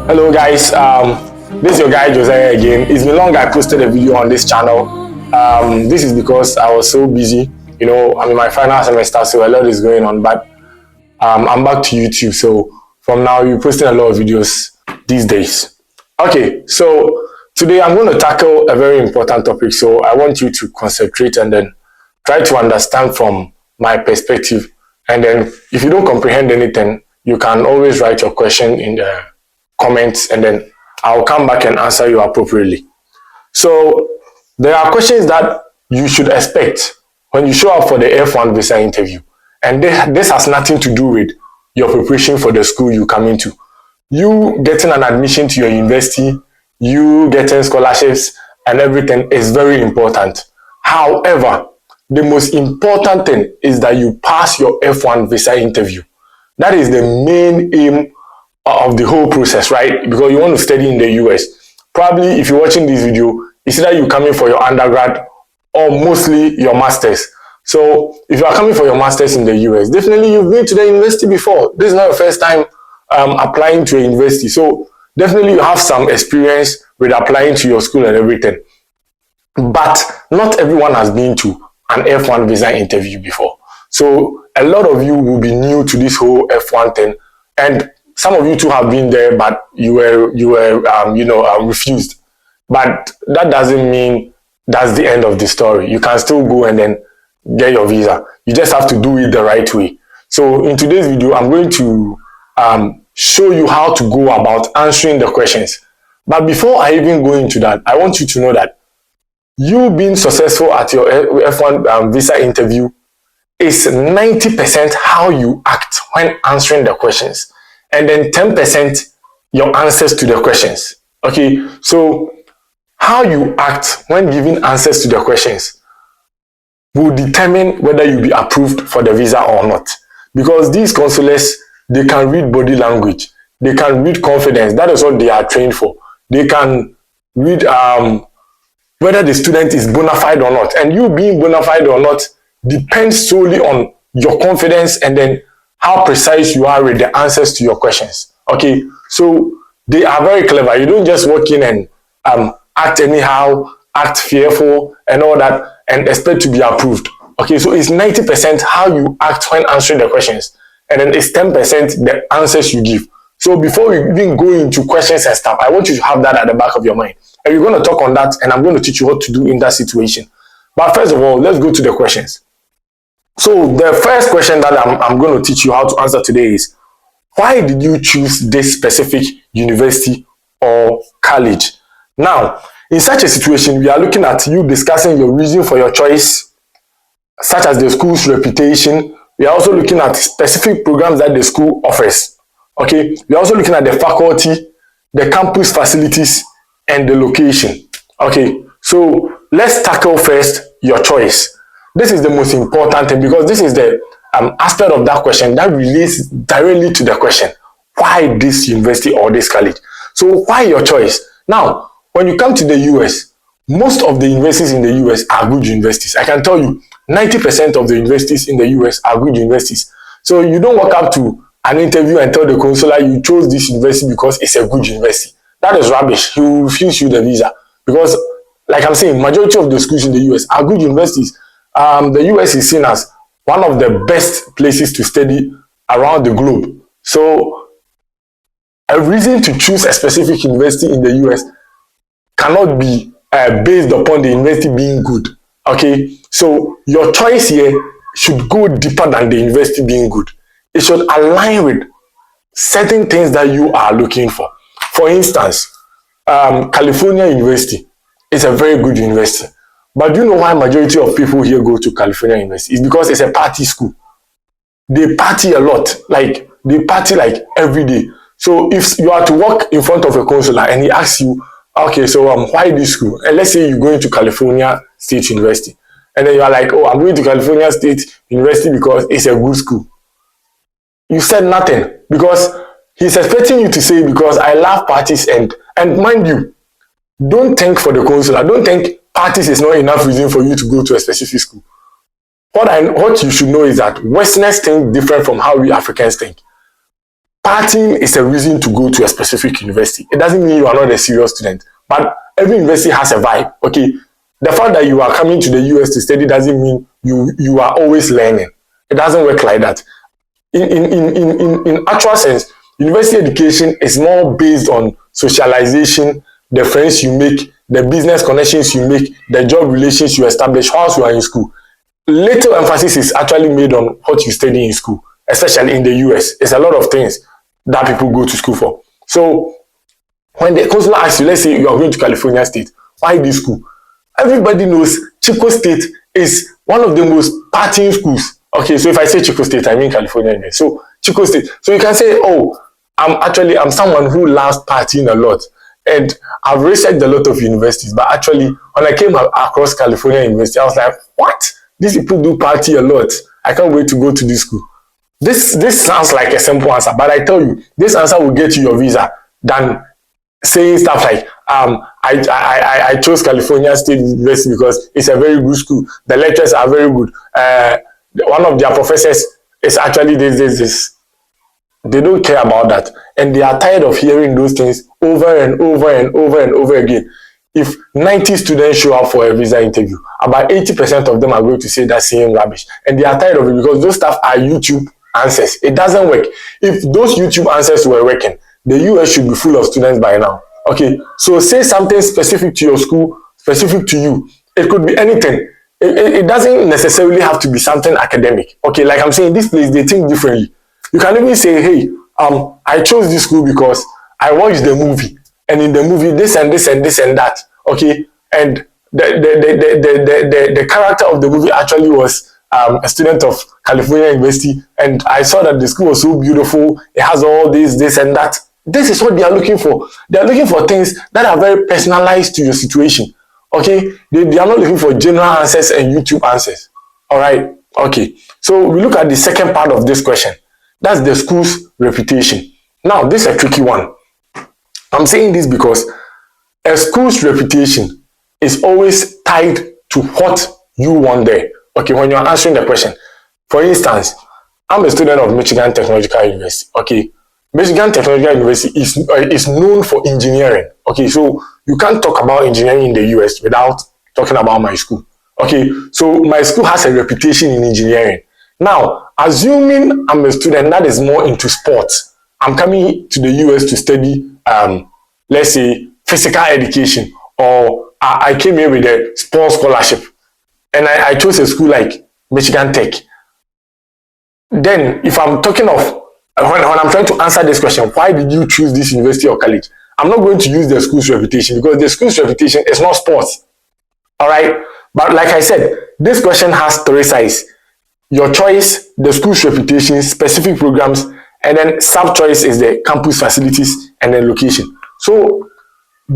Hello guys, this is your guy Josiah again. It's been long I posted a video on this channel. This is because I was so busy. You know, I'm in my final semester, so a lot is going on, but I'm back to YouTube. So from now, you're posting a lot of videos these days. Okay, so today I'm going to tackle a very important topic. So I want you to concentrate and then try to understand from my perspective. And then if you don't comprehend anything, you can always write your question in the comments and then I'll come back and answer you appropriately. So there are questions that you should expect when you show up for the F1 visa interview. And this has nothing to do with your preparation for the school you come into. You getting an admission to your university, you getting scholarships and everything is very important. However, the most important thing is that you pass your F1 visa interview. That is the main aim of the whole process, right? Because you want to study in the US. Probably if you're watching this video, it's either you're coming for your undergrad or mostly your master's. So if you are coming for your master's in the US, definitely you've been to the university before. This is not your first time applying to a university. So definitely you have some experience with applying to your school and everything. But not everyone has been to an F1 visa interview before. So a lot of you will be new to this whole F1 thing. And some of you too have been there, but you were refused. But that doesn't mean that's the end of the story. You can still go and then get your visa. You just have to do it the right way. So in today's video, I'm going to show you how to go about answering the questions. But before I even go into that, I want you to know that you being successful at your F1 visa interview is 90% how you act when answering the questions. And then 10% your answers to the questions. Okay, so how you act when giving answers to the questions will determine whether you'll be approved for the visa or not. Because these consulars, they can read body language, they can read confidence. That is what they are trained for. They can read whether the student is bona fide or not. And you being bona fide or not depends solely on your confidence and then how precise you are with the answers to your questions. Okay, so they are very clever. You don't just walk in and act anyhow, act fearful and all that and expect to be approved. Okay, so it's 90% how you act when answering the questions and then it's 10% the answers you give. So before we even go into questions and stuff, I want you to have that at the back of your mind. And we're going to talk on that and I'm going to teach you what to do in that situation. But first of all, let's go to the questions. So the first question that I'm going to teach you how to answer today is, why did you choose this specific university or college? Now, in such a situation, we are looking at you discussing your reason for your choice, such as the school's reputation. We are also looking at specific programs that the school offers. Okay, we are also looking at the faculty, the campus facilities, and the location. Okay, so let's tackle first your choice. This is the most important thing because this is the aspect of that question that relates directly to the question. Why this university or this college? So why your choice? Now, when you come to the US, most of the universities in the US are good universities. I can tell you, 90% of the universities in the US are good universities. So you don't walk up to an interview and tell the consular you chose this university because it's a good university. That is rubbish. He will refuse you the visa because, like I'm saying, majority of the schools in the US are good universities. The US is seen as one of the best places to study around the globe. So a reason to choose a specific university in the US cannot be based upon the university being good. Okay, so your choice here should go deeper than the university being good. It should align with certain things that you are looking for. For instance, California University is a very good university. But do you know why majority of people here go to California University? It's because it's a party school. They party a lot. Like, they party like every day. So if you are to walk in front of a consular and he asks you, okay, so why this school? And let's say you're going to California State University. And then you are like, oh, I'm going to California State University because it's a good school. You said nothing because he's expecting you to say, because I love parties and mind you, don't think for the consular. Don't think parties is not enough reason for you to go to a specific school. What you should know is that Westerners think different from how we Africans think. partying is a reason to go to a specific university. It doesn't mean you are not a serious student, but every university has a vibe. Okay, the fact that you are coming to the US to study doesn't mean you are always learning. It doesn't work like that. In actual sense, university education is more based on socialization, the friends you make, the business connections you make, the job relations you establish whilst you are in school. Little emphasis is actually made on what you study in school, especially in the US. It's a lot of things that people go to school for. So when the counselor asks you, let's say you are going to California State, why this school? Everybody knows Chico State is one of the most partying schools. Okay, so if I say Chico State, I mean California. So Chico State. So you can say, oh, I'm someone who loves partying a lot. And I've researched a lot of universities, but actually when I came across California University, I was like, what? These people do party a lot. I can't wait to go to this school. This sounds like a simple answer, but I tell you, this answer will get you your visa than saying stuff like, I chose California State University because it's a very good school. The lecturers are very good. One of their professors is actually this. They don't care about that. And they are tired of hearing those things over and over and over and over again. If 90 students show up for a visa interview, about 80% of them are going to say that same rubbish. And they are tired of it because those stuff are YouTube answers. It doesn't work. If those YouTube answers were working, the US should be full of students by now. Okay, so say something specific to your school, specific to you. It could be anything. It doesn't necessarily have to be something academic. Okay, like I'm saying, this place, they think differently. You can even say, hey, I chose this school because I watched the movie. And in the movie, this and this and this and that. Okay, and the character of the movie actually was a student of California University. And I saw that the school was so beautiful. It has all this and that. This is what they are looking for. They are looking for things that are very personalized to your situation. Okay, they are not looking for general answers and YouTube answers. All right, okay. So we look at the second part of this question. That's the school's reputation. Now, this is a tricky one. I'm saying this because a school's reputation is always tied to what you want there. Okay, when you're answering the question. For instance, I'm a student of Michigan Technological University. Okay, Michigan Technological University is known for engineering. Okay, so you can't talk about engineering in the US without talking about my school. Okay, so my school has a reputation in engineering. Now, assuming I'm a student that is more into sports, I'm coming to the US to study, let's say, physical education, or I came here with a sports scholarship, and I chose a school like Michigan Tech. Then, if I'm talking of, when I'm trying to answer this question, why did you choose this university or college? I'm not going to use the school's reputation because the school's reputation is not sports. All right? But like I said, this question has three sides. Your choice, the school's reputation, specific programs, and then sub-choice is the campus facilities and then location. So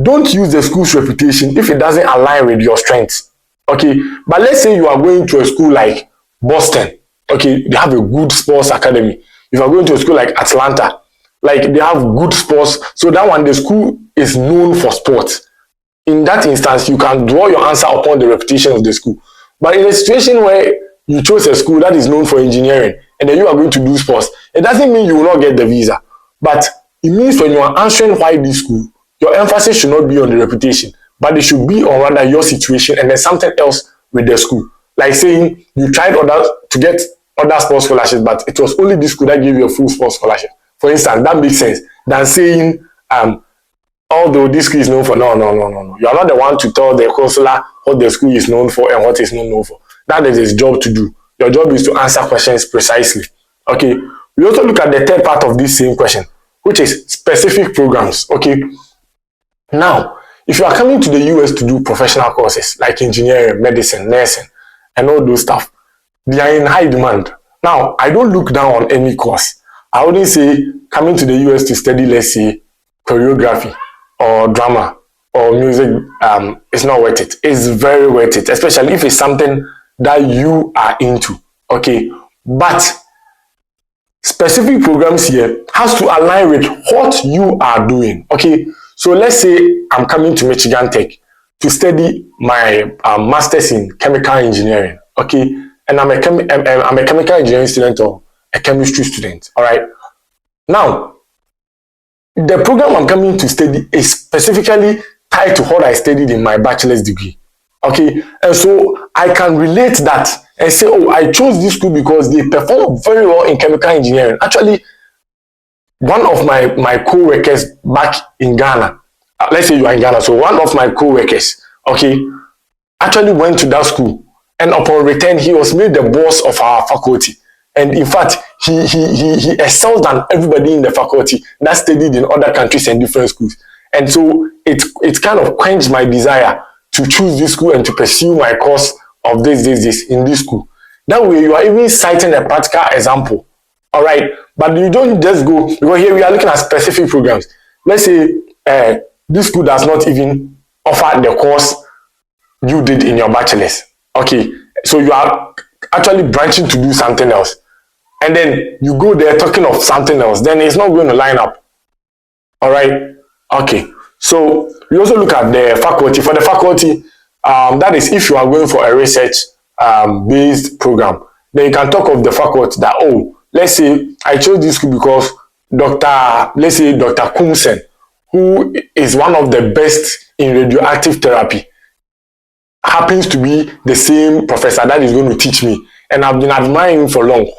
don't use the school's reputation if it doesn't align with your strengths. Okay, but let's say you are going to a school like Boston. Okay, they have a good sports academy. If you are going to a school like Atlanta, like they have good sports. So that one, the school is known for sports. In that instance, you can draw your answer upon the reputation of the school. But in a situation where you chose a school that is known for engineering and then you are going to do sports, it doesn't mean you will not get the visa. But it means when you are answering why this school, your emphasis should not be on the reputation, but it should be on rather your situation and then something else with the school. Like saying you tried to get other sports scholarships, but it was only this school that gave you a full sports scholarship. For instance, that makes sense than saying, although this school is known for, no. You are not the one to tell the counselor what the school is known for and what it's not known for. That is his job to do. Your job is to answer questions precisely. Okay. We also look at the third part of this same question, which is specific programs. Okay. Now, if you are coming to the US to do professional courses like engineering, medicine, nursing, and all those stuff, they are in high demand. Now, I don't look down on any course. I wouldn't say coming to the US to study, let's say, choreography or drama or music, it's not worth it. It's very worth it, especially if it's something that you are into. Okay, but specific programs here has to align with what you are doing. Okay, so let's say I'm coming to Michigan Tech to study my master's in chemical engineering. Okay, and I'm a chemical engineering student or a chemistry student. All right. Now, the program I'm coming to study is specifically tied to what I studied in my bachelor's degree. Okay, and so I can relate that and say, oh, I chose this school because they perform very well in chemical engineering. Actually, one of my co-workers back in Ghana, let's say you are in Ghana, so one of my co-workers, okay, actually went to that school, and upon return, he was made the boss of our faculty. And in fact, he excelled than everybody in the faculty that studied in other countries and different schools. And so it kind of quenched my desire to choose this school and to pursue my course of this in this school. That way, you are even citing a practical example. All right, but you don't just go, because here we are looking at specific programs. Let's say this school does not even offer the course you did in your bachelor's. Okay, so you are actually branching to do something else, and then you go there talking of something else, then it's not going to line up. All right, okay. So we also look at the faculty. For the faculty, that is if you are going for a research based program, then you can talk of the faculty that, oh, let's say I chose this school because let's say Dr. Kumsen, who is one of the best in radioactive therapy, happens to be the same professor that is going to teach me. And I've been admiring him for long.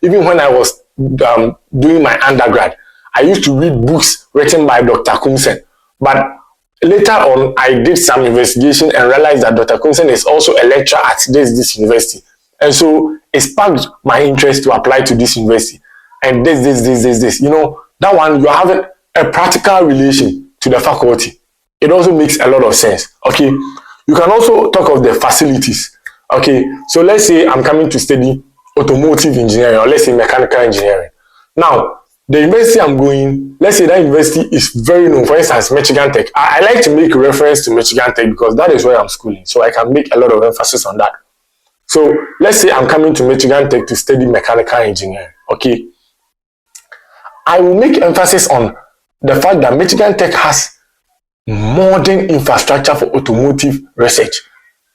Even when I was doing my undergrad, I used to read books written by Dr. Kumsen. But later on, I did some investigation and realized that Dr. Kumsen is also a lecturer at this university. And so it sparked my interest to apply to this university. And this. You know, that one, you are having a practical relation to the faculty. It also makes a lot of sense. Okay. You can also talk of the facilities. Okay. So let's say I'm coming to study automotive engineering, or let's say mechanical engineering. Now, the university I'm going, let's say that university is very known. For instance, Michigan Tech. I like to make a reference to Michigan Tech because that is where I'm schooling. So I can make a lot of emphasis on that. So let's say I'm coming to Michigan Tech to study mechanical engineering. Okay. I will make emphasis on the fact that Michigan Tech has modern infrastructure for automotive research.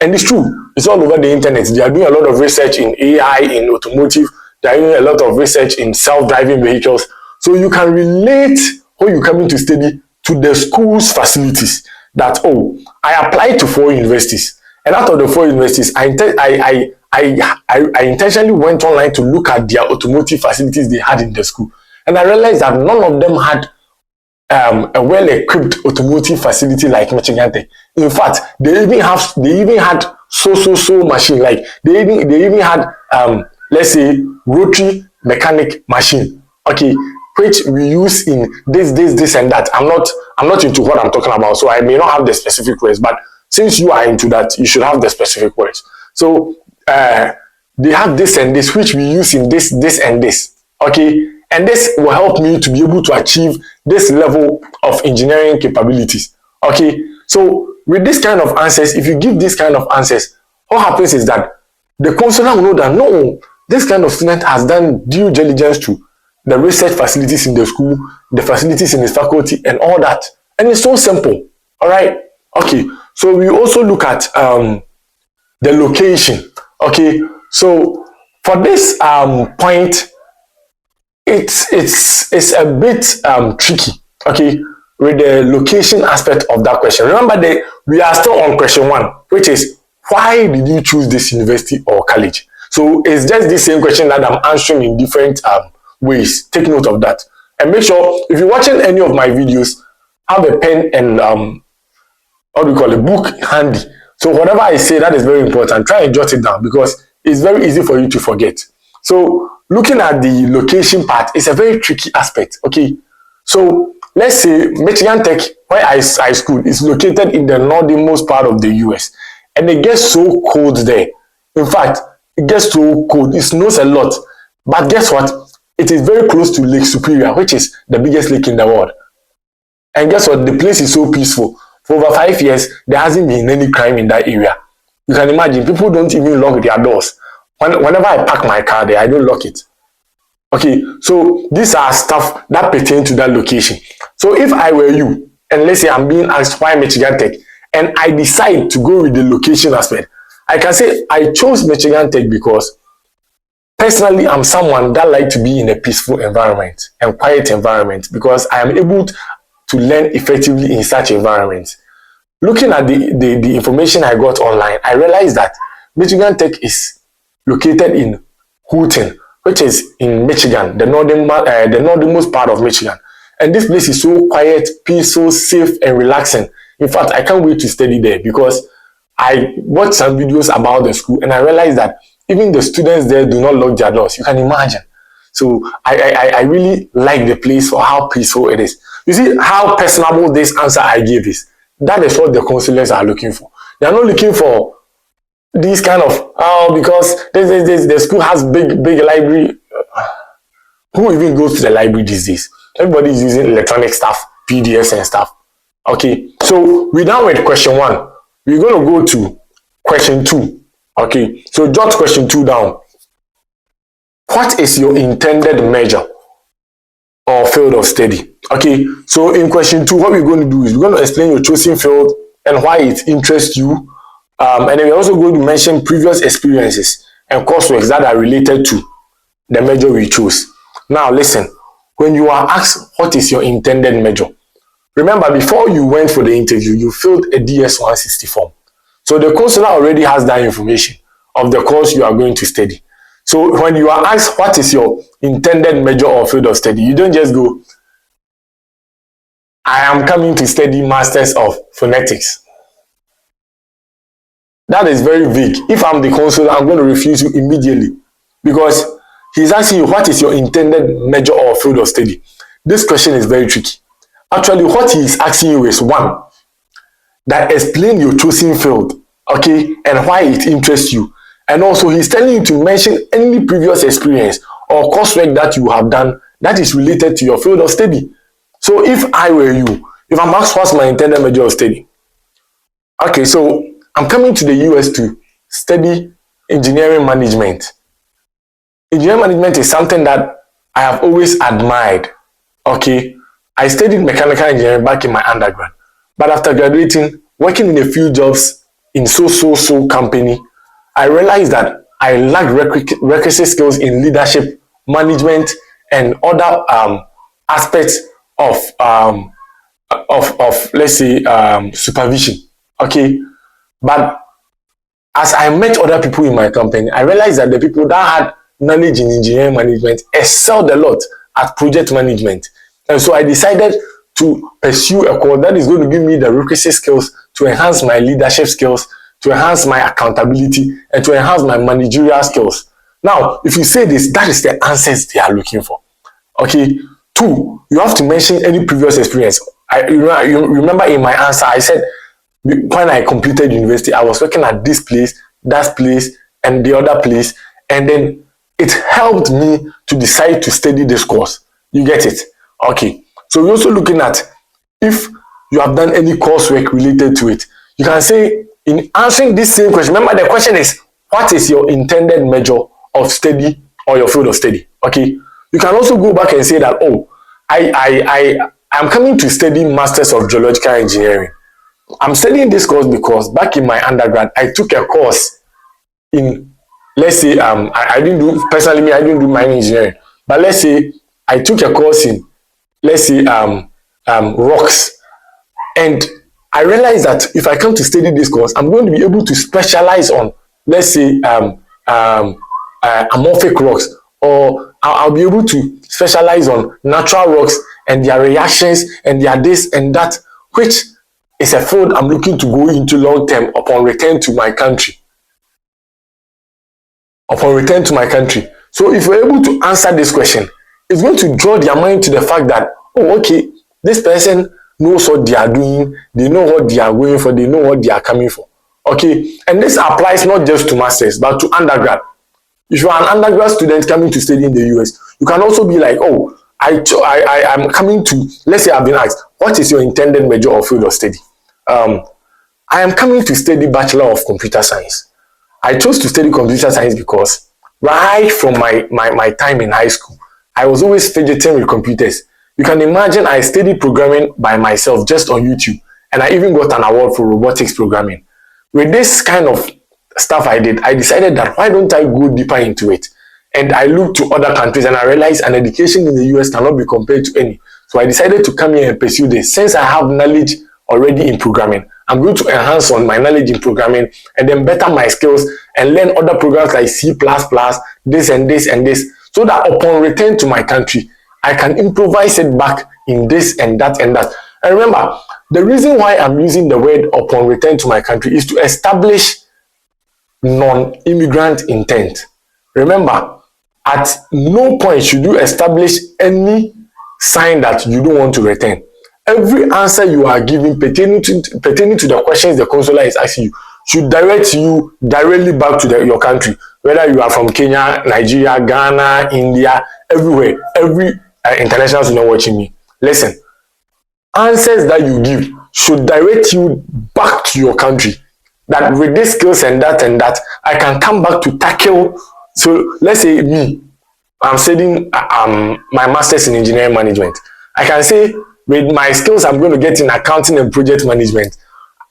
And it's true. It's all over the internet. They are doing a lot of research in AI, in automotive. They are doing a lot of research in self-driving vehicles. So you can relate when you come in to study to the school's facilities. That, oh, I applied to 4 universities. And out of the 4 universities, I intentionally went online to look at their automotive facilities they had in the school. And I realized that none of them had a well-equipped automotive facility like Michigan Tech. In fact, they even had so machine. Like they even had let's say rotary mechanic machine. Okay, which we use in this and that. I'm not into what I'm talking about, so I may not have the specific words, but since you are into that, you should have the specific words. So they have this and this, which we use in this and this. Okay. And this will help me to be able to achieve this level of engineering capabilities. Okay. So with this kind of answers, if you give this kind of answers, what happens is that the counselor will know that, no, this kind of student has done due diligence to the research facilities in the school, the facilities in the faculty, and all that. And it's so simple. All right. Okay. So we also look at the location. Okay. So for this point, it's a bit tricky, okay, with the location aspect of that question. Remember that we are still on question 1, which is, why did you choose this university or college? So it's just the same question that I'm answering in different ways. Take note of that. And make sure, if you're watching any of my videos, have a pen and a book handy. So whatever I say, that is very important. Try and jot it down because it's very easy for you to forget. So looking at the location part is a very tricky aspect. Okay, so let's say Michigan Tech, where I school, is located in the northernmost part of the US, and it gets so cold there. In fact, it gets so cold, it snows a lot. But guess what? It is very close to Lake Superior, which is the biggest lake in the world. And guess what? The place is so peaceful. For over 5 years, there hasn't been any crime in that area. You can imagine, people don't even lock their doors. Whenever I park my car there, I don't lock it. Okay, so these are stuff that pertain to that location. So if I were you, and let's say I'm being asked why Michigan Tech, and I decide to go with the location aspect, I can say I chose Michigan Tech because Personally, I'm someone that like to be in a peaceful environment and quiet environment because I am able to learn effectively in such environments. Looking at the information I got online, I realized that Michigan Tech is located in Houghton, which is in Michigan, the northernmost part of Michigan. And this place is so quiet, peaceful, safe, and relaxing. In fact, I can't wait to study there because I watched some videos about the school and I realized that even the students there do not lock their doors. You can imagine. So I really like the place for how peaceful it is. You see how personable this answer I gave is. That is what the counselors are looking for. They are not looking for these kind of, because the school has big library. Who even goes to the library these days? Everybody is using electronic stuff, PDFs and stuff. Okay, so we're done with question 1. We're going to go to question 2. Okay, so jot question 2 down. What is your intended measure or field of study? Okay, so in question 2, what we're going to do is we're going to explain your chosen field and why it interests you. And then we're also going to mention previous experiences and coursework that are related to the major we chose. Now listen, when you are asked what is your intended major, remember before you went for the interview, you filled a DS-160 form. So the counselor already has that information of the course you are going to study. So when you are asked what is your intended major or field of study, you don't just go, I am coming to study Masters of Phonetics. That is very vague. If I'm the counselor, I'm going to refuse you immediately because he's asking you what is your intended major or field of study. This question is very tricky. Actually, what he is asking you is 1, that explain your chosen field, okay, and why it interests you. And also, he's telling you to mention any previous experience or coursework that you have done that is related to your field of study. So if I were you, if I'm asked what's my intended major of study, okay, so I'm coming to the US to study engineering management. Engineering management is something that I have always admired. Okay, I studied mechanical engineering back in my undergrad, but after graduating, working in a few jobs in so company, I realized that I lacked requisite skills in leadership, management, and other aspects of let's say supervision. Okay, but as I met other people in my company, I realized that the people that had knowledge in engineering management excelled a lot at project management. And so I decided to pursue a course that is going to give me the requisite skills to enhance my leadership skills, to enhance my accountability, and to enhance my managerial skills. Now, if you say this, that is the answers they are looking for. Okay. 2, you have to mention any previous experience. You remember in my answer, I said when I completed university, I was working at this place, that place, and the other place, and then it helped me to decide to study this course. You get it? Okay. So we're also looking at if you have done any coursework related to it. You can say in answering this same question, remember the question is, what is your intended major of study or your field of study? Okay. You can also go back and say that, oh, I'm coming to study Masters of Geological Engineering. I'm studying this course because back in my undergrad, I took a course in, let's say, I didn't do mining engineering, but let's say I took a course in, let's say, rocks. And I realized that if I come to study this course, I'm going to be able to specialize on, let's say, amorphic rocks, or I'll be able to specialize on natural rocks and their reactions and their this and that, which is a field I'm looking to go into long term upon return to my country. So if you're able to answer this question, it's going to draw their mind to the fact that, oh, okay, this person knows what they are doing, they know what they are going for, they know what they are coming for. Okay, and this applies not just to masters, but to undergrad. If you are an undergrad student coming to study in the US, you can also be like, oh, I'm coming to, let's say I've been asked, what is your intended major or field of study? I am coming to study Bachelor of Computer Science. I chose to study computer science because right from my time in high school, I was always fidgeting with computers. You can imagine I studied programming by myself just on YouTube, and I even got an award for robotics programming. With this kind of stuff I did, I decided that why don't I go deeper into it And I looked to other countries and I realized an education in the US cannot be compared to any. So I decided to come here and pursue this. Since I have knowledge already in programming, I'm going to enhance on my knowledge in programming and then better my skills and learn other programs like C++, this and this and this, so that upon return to my country, I can improvise it back in this and that and that. And remember, the reason why I'm using the word upon return to my country is to establish non-immigrant intent. Remember, at no point should you establish any sign that you don't want to return. Every answer you are giving pertaining to the questions the consular is asking you should direct you directly back to your country, whether you are from Kenya, Nigeria, Ghana, India, everywhere. Every international student watching me, listen, answers that you give should direct you back to your country, that with these skills and that, I can come back to tackle. So let's say me, I'm studying my master's in engineering management. I can say with my skills I'm going to get in accounting and project management.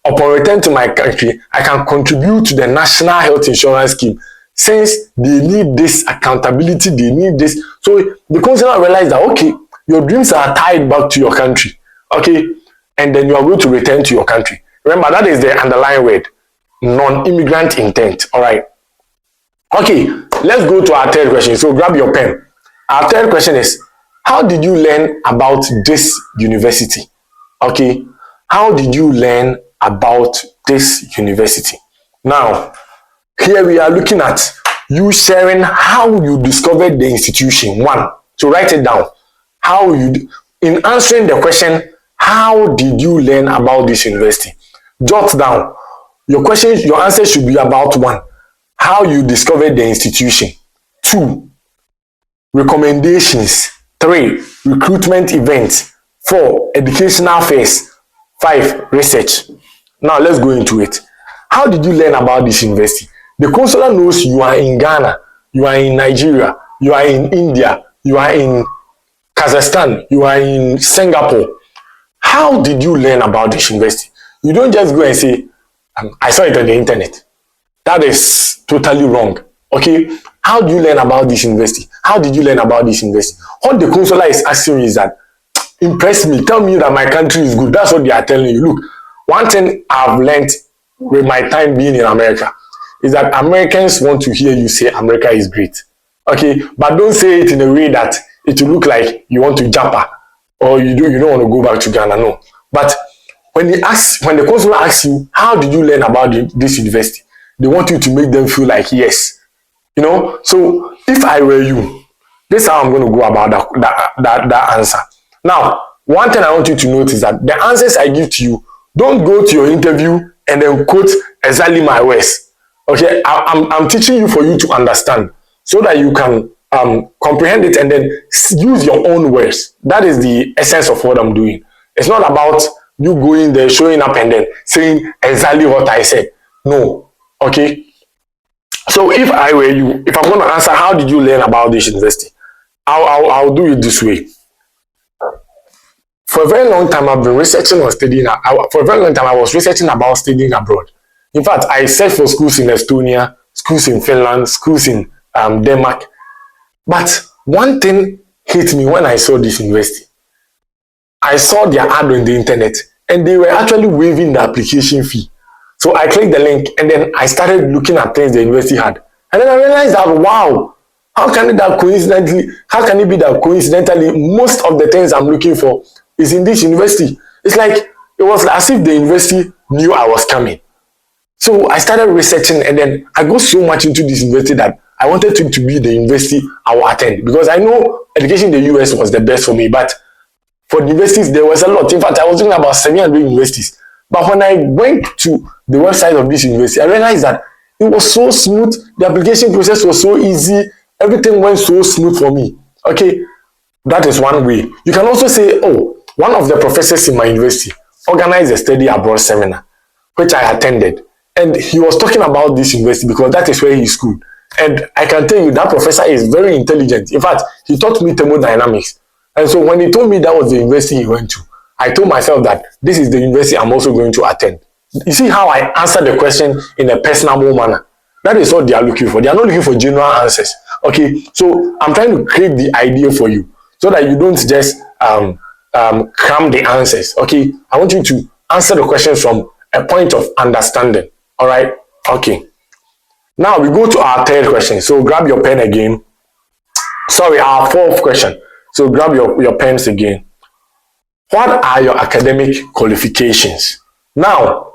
Upon return to my country, I can contribute to the national health insurance scheme, since they need this accountability, they need this. So the consular realize that, okay, your dreams are tied back to your country, okay, and then you are going to return to your country. Remember, that is the underlying word, non-immigrant intent. All right. Okay, let's go to our third question. So grab your pen. Our third question is, how did you learn about this university? Okay, how did you learn about this university? Now, here we are looking at you sharing how you discovered the institution. One, so write it down. How you, in answering the question, how did you learn about this university? Jot down. Your question, your answer should be about one, how you discovered the institution. Two, recommendations. Three, recruitment events. Four, educational fairs. Five, research. Now let's go into it. How did you learn about this university? The consular knows you are in Ghana, you are in Nigeria, you are in India, you are in Kazakhstan, you are in Singapore. How did you learn about this university? You don't just go and say, I saw it on the internet. That is totally wrong. Okay? How do you learn about this university? How did you learn about this university? What the consular is asking you is that, impress me, tell me that my country is good. That's what they are telling you. Look, one thing I've learned with my time being in America is that Americans want to hear you say America is great. Okay? But don't say it in a way that it will look like you want to jump her or you don't want to go back to Ghana. No. But when the consular asks you, how did you learn about this university? They want you to make them feel like yes. You know? So if I were you, this is how I'm going to go about that answer. Now, one thing I want you to note is that the answers I give to you, don't go to your interview and then quote exactly my words. Okay, I'm teaching you for you to understand so that you can comprehend it and then use your own words. That is the essence of what I'm doing. It's not about you going there, showing up and then saying exactly what I said. No. Okay. So if I were you, if I'm going to answer, how did you learn about this university? I'll do it this way. For a very long time, I've been researching on studying. For a very long time, I was researching about studying abroad. In fact, I searched for schools in Estonia, schools in Finland, schools in Denmark. But one thing hit me when I saw this university. I saw their ad on the internet and they were actually waiving the application fee. So I clicked the link and then I started looking at things the university had. And then I realized that, wow, how can it be that coincidentally most of the things I'm looking for is in this university? It's like, it was as if the university knew I was coming. So I started researching and then I got so much into this university that I wanted it to be the university I would attend, because I know education in the US was the best for me, but for universities, there was a lot. In fact, I was thinking about 700 universities. But when I went to the website of this university, I realized that it was so smooth. The application process was so easy. Everything went so smooth for me. Okay, that is one way. You can also say, oh, one of the professors in my university organized a study abroad seminar, which I attended. And he was talking about this university because that is where he schooled. And I can tell you that professor is very intelligent. In fact, he taught me thermodynamics. And so when he told me that was the university he went to, I told myself that this is the university I'm also going to attend. You see how I answered the question in a personable manner? That is what they are looking for. They are not looking for general answers. Okay, so I'm trying to create the idea for you so that you don't just cram the answers. Okay, I want you to answer the questions from a point of understanding. All right, okay. Now we go to our third question. So grab your pen again. Sorry, our fourth question. So grab your pens again. What are your academic qualifications? Now,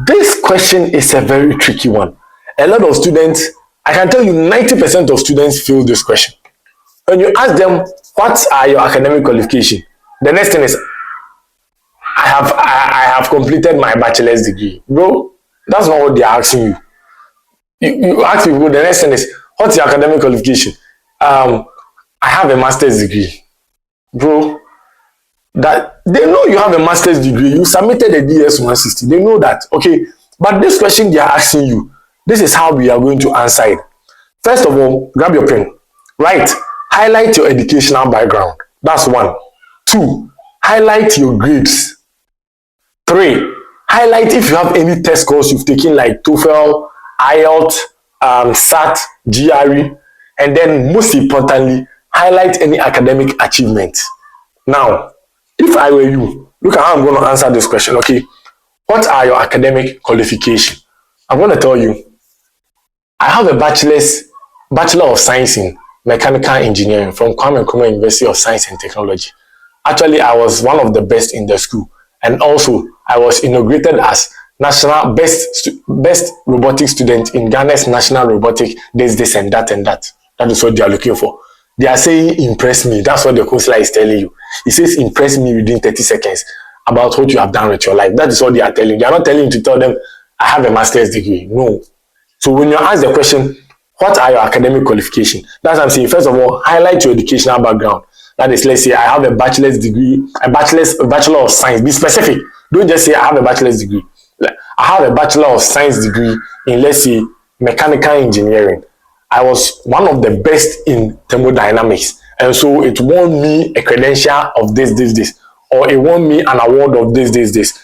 this question is a very tricky one. A lot of students, I can tell you 90% of students fail this question. When you ask them, what are your academic qualifications? The next thing is, I have completed my bachelor's degree. Bro, that's not what they're asking you. You ask people, the next thing is, what's your academic qualification? I have a master's degree. Bro, that they know you have a master's degree, you submitted a DS 160, they know that. Okay, but this question they are asking you, this is how we are going to answer it. First of all, grab your pen. Right, highlight your educational background. That's one. Two, highlight your grades. Three, highlight if you have any test scores you've taken like TOEFL, IELTS, SAT, GRE, and then most importantly, highlight any academic achievements. Now, if I were you, look at how I'm going to answer this question. Okay, what are your academic qualifications? I'm going to tell you, I have a Bachelor of Science in Mechanical Engineering from Kwame Nkrumah University of Science and Technology. Actually, I was one of the best in the school, and also I was inaugurated as national best robotics student in Ghana's national robotic this and that and that. That is what they are looking for. They are saying impress me. That's what the counselor is telling you. He says impress me within 30 seconds about what you have done with your life. That is what they are telling you. They are not telling you to tell them, I have a master's degree. No. So when you ask the question, what are your academic qualifications? That's what I'm saying. First of all, highlight your educational background. That is, let's say I have a bachelor's degree, a bachelor of science. Be specific. Don't just say I have a bachelor's degree. I have a Bachelor of Science degree in, let's say, mechanical engineering. I was one of the best in thermodynamics, and so it won me a credential of this, or it won me an award of this.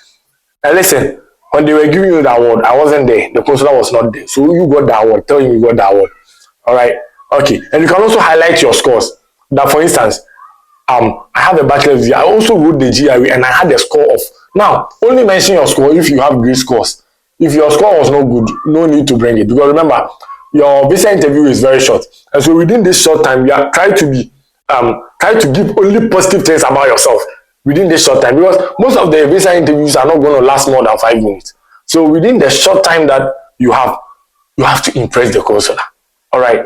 And listen, when they were giving you the award, I wasn't there. The counselor was not there, so you got the award. Tell him you got the award. All right, okay. And you can also highlight your scores. That, for instance, I have a bachelor's degree. I also wrote the GRE, and I had a score of. Now, only mention your score if you have great scores. If your score was not good, no need to bring it, because remember, your visa interview is very short, and so within this short time, you are try to give only positive things about yourself within this short time, because most of the visa interviews are not going to last more than 5 minutes. So within the short time that you have to impress the counselor. All right,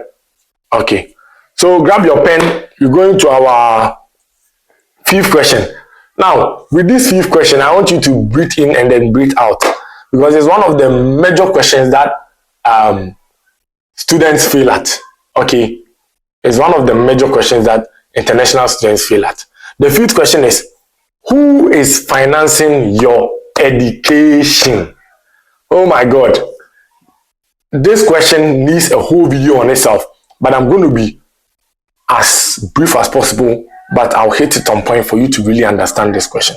okay. So grab your pen. You're going to our fifth question. Now, with this fifth question, I want you to breathe in and then breathe out, because it's one of the major questions that students fail at. Okay, it's one of the major questions that international students fail at. The fifth question is, who is financing your education? Oh my God, this question needs a whole video on itself, but I'm going to be as brief as possible, but I'll hit it on point for you to really understand this question.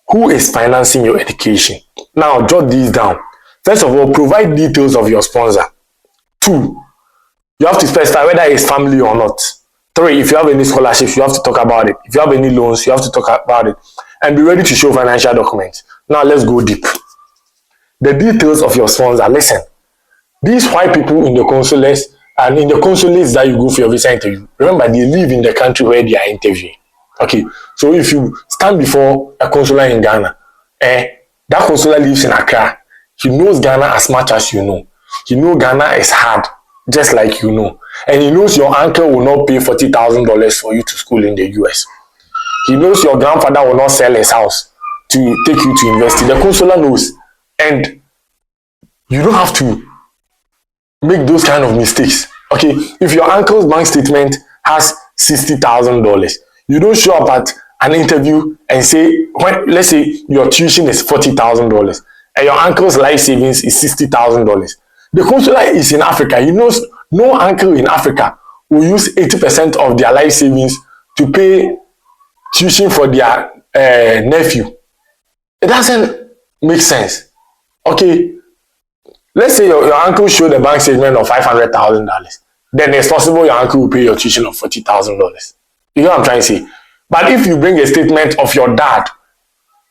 Who is financing your education? Now, jot these down. First of all, provide details of your sponsor. 2, you have to specify whether it's family or not. 3, if you have any scholarships, you have to talk about it. If you have any loans, you have to talk about it. And be ready to show financial documents. Now, let's go deep. The details of your sponsor. Listen, these white people in the consulates and in the consulates that you go for your visa interview, remember, they live in the country where they are interviewing. Okay, so if you stand before a consular in Ghana, that consular lives in Accra. He knows Ghana as much as you know. He knows Ghana is hard, just like you know. And he knows your uncle will not pay $40,000 for you to school in the US. He knows your grandfather will not sell his house to take you to university. The consular knows. And you don't have to make those kind of mistakes. Okay, if your uncle's bank statement has $60,000, you don't show up at an interview and say, let's say your tuition is $40,000 and your uncle's life savings is $60,000. The consular is in Africa. He knows no uncle in Africa will use 80% of their life savings to pay tuition for their nephew. It doesn't make sense. Okay, let's say your uncle showed a bank statement of $500,000. then it's possible your uncle will pay your tuition of $40,000. You know what I'm trying to say? But if you bring a statement of your dad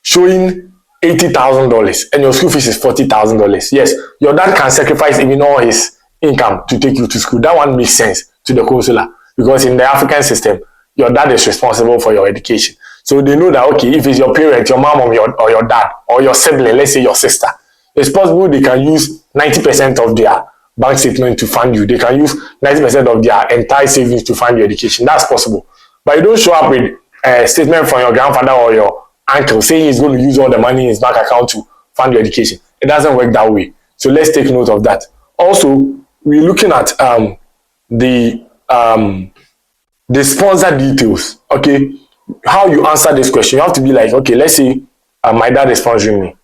showing $80,000 and your school fees is $40,000, yes, your dad can sacrifice even all his income to take you to school. That one makes sense to the consular, because in the African system, your dad is responsible for your education. So they know that, okay, if it's your parent, your mom or your dad, or your sibling, let's say your sister, it's possible they can use 90% of their bank statement to fund you. They can use 90% of their entire savings to fund your education. That's possible. But you don't show up with a statement from your grandfather or your uncle saying he's going to use all the money in his bank account to fund your education. It doesn't work that way. So let's take note of that. Also, we're looking at the sponsor details. Okay, how you answer this question, you have to be like, okay, let's say my dad is sponsoring me.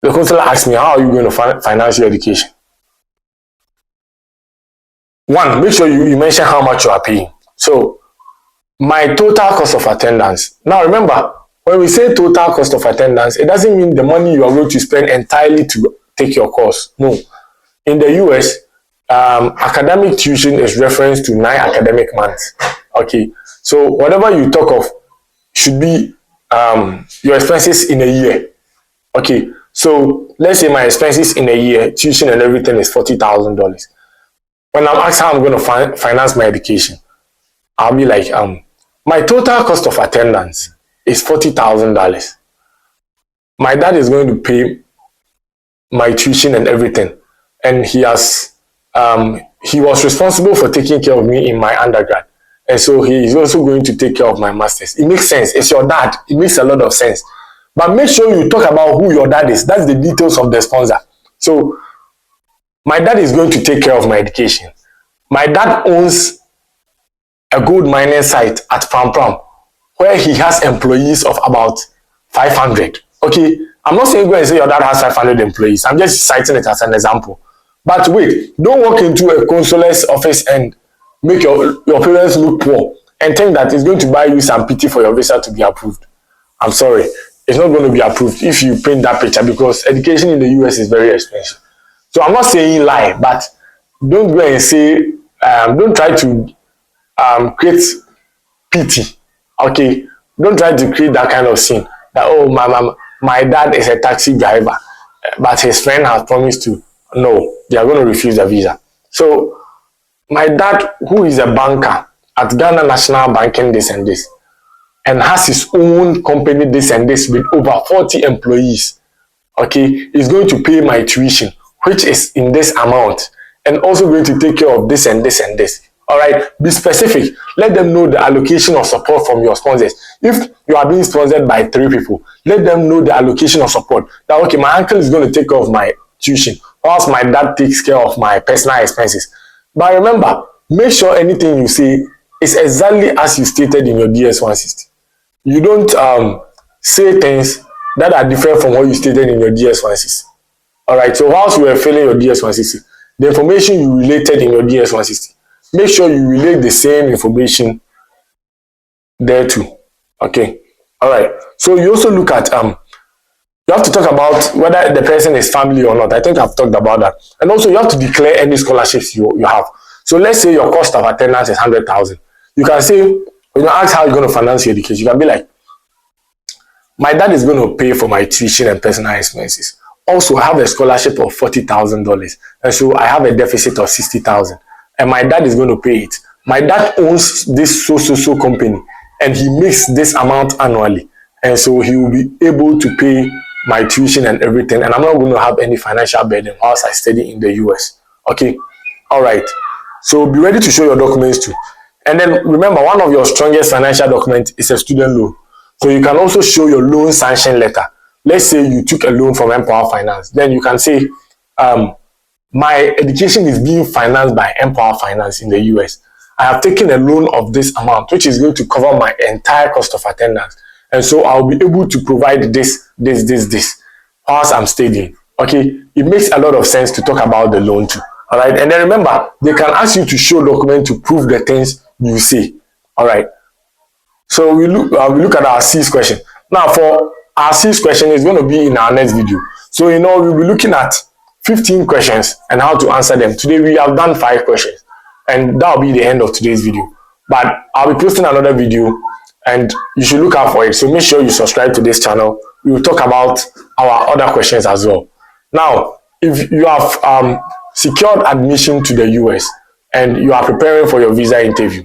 The counselor asks me, how are you going to finance your education? One, make sure you mention how much you are paying. So my total cost of attendance. Now remember, when we say total cost of attendance, it doesn't mean the money you are going to spend entirely to take your course. No. In the US, academic tuition is referenced to 9 academic months. Okay, so whatever you talk of should be your expenses in a year. Okay, so let's say my expenses in a year, tuition and everything, is $40,000. When I'm asked how I'm going to finance my education, I'll be like, my total cost of attendance is $40,000. My dad is going to pay my tuition and everything, and he was responsible for taking care of me in my undergrad, and so he is also going to take care of my masters. It makes sense. It's your dad. It makes a lot of sense. But make sure you talk about who your dad is. That's the details of the sponsor. So my dad is going to take care of my education. My dad owns a gold mining site at Pram, where he has employees of about 500. Okay, I'm not saying go and say your dad has 500 employees. I'm just citing it as an example. But wait, don't walk into a consulate's office and make your parents look poor and think that it's going to buy you some pity for your visa to be approved. I'm sorry, it's not going to be approved if you paint that picture, because education in the US is very expensive. So I'm not saying lie, but don't go and say, don't try to create pity. Okay, don't try to create that kind of scene that, oh, my dad is a taxi driver, but his friend has promised to. No, they are going to refuse the visa. So my dad, who is a banker at Ghana National Banking, this and this, and has his own company, this and this, with over 40 employees, okay, is going to pay my tuition, which is in this amount, and also going to take care of this and this and this. All right, be specific. Let them know the allocation of support from your sponsors. If you are being sponsored by 3 people, let them know the allocation of support. That, okay, my uncle is going to take care of my tuition, whilst my dad takes care of my personal expenses. But remember, make sure anything you say is exactly as you stated in your DS-160. You don't say things that are different from what you stated in your DS-160. All right, so whilst you were filling your DS-160, the information you related in your DS-160, make sure you relate the same information there too. Okay, all right. So you also look at you have to talk about whether the person is family or not. I think I've talked about that. And also you have to declare any scholarships you have. So let's say your cost of attendance is 100,000. You can say, when you ask how you're going to finance your education, you can be like, my dad is going to pay for my tuition and personal expenses. Also, I have a scholarship of $40,000, and so I have a deficit of 60,000, and my dad is going to pay it. My dad owns this so company, and he makes this amount annually, and so he will be able to pay my tuition and everything, and I'm not going to have any financial burden whilst I study in the US. Okay, all right. So be ready to show your documents too, and then remember, one of your strongest financial documents is a student loan. So you can also show your loan sanction letter. Let's say you took a loan from Empower Finance. Then you can say, my education is being financed by Empower Finance in the US. I have taken a loan of this amount, which is going to cover my entire cost of attendance. And so I'll be able to provide this, whilst I'm studying. Okay, it makes a lot of sense to talk about the loan too. All right, and then remember, they can ask you to show documents to prove the things you say. All right. So we look at our C's question. Now for our C's question, is going to be in our next video. So we'll be looking at 15 questions and how to answer them. Today we have done 5 questions. And that'll be the end of today's video. But I'll be posting another video and you should look out for it. So make sure you subscribe to this channel. We will talk about our other questions as well. Now, if you have secured admission to the US and you are preparing for your visa interview,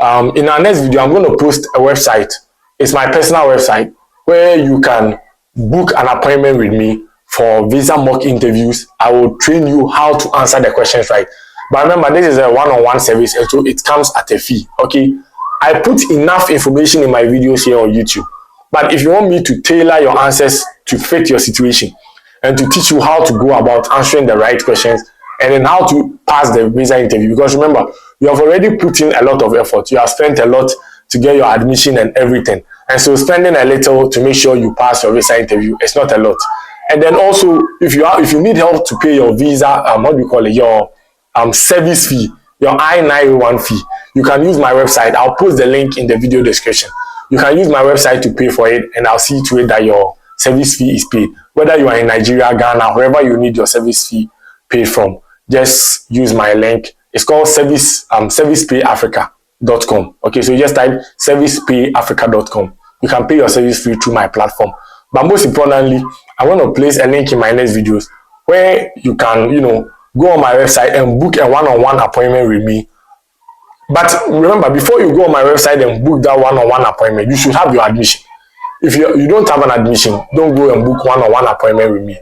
in our next video, I'm going to post a website. It's my personal website where you can book an appointment with me for visa mock interviews. I will train you how to answer the questions right. But remember, this is a one-on-one service, and so it comes at a fee, okay? I put enough information in my videos here on YouTube. But if you want me to tailor your answers to fit your situation and to teach you how to go about answering the right questions and then how to pass the visa interview, because remember, you have already put in a lot of effort. You have spent a lot to get your admission and everything. And so spending a little to make sure you pass your visa interview, it's not a lot. And then also, if you need help to pay your visa, your service fee, your I-901 fee, you can use my website. I'll post the link in the video description. You can use my website to pay for it, and I'll see to it that your service fee is paid. Whether you are in Nigeria, Ghana, wherever you need your service fee paid from, just use my link. It's called servicepayafrica.com. Okay, so you just type servicepayafrica.com. You can pay your service fee through my platform. But most importantly, I want to place a link in my next videos where you can, go on my website and book a one-on-one appointment with me. But remember, before you go on my website and book that one-on-one appointment, you should have your admission. If you don't have an admission, don't go and book one-on-one appointment with me.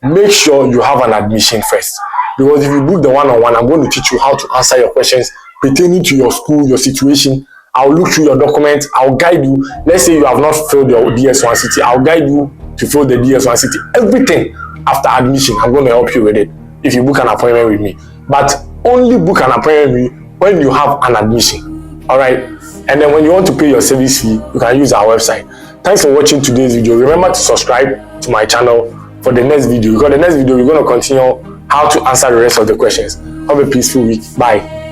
Make sure you have an admission first. Because if you book the one-on-one, I'm going to teach you how to answer your questions pertaining to your school, your situation. I'll look through your documents. I'll guide you. Let's say you have not filled your DS1 city. I'll guide you to fill the DS1 city. Everything after admission, I'm going to help you with it if you book an appointment with me. But only book an appointment with me when you have an admission. All right. And then when you want to pay your service fee, you can use our website. Thanks for watching today's video. Remember to subscribe to my channel for the next video. Because the next video, we're going to continue how to answer the rest of the questions. Have a peaceful week. Bye.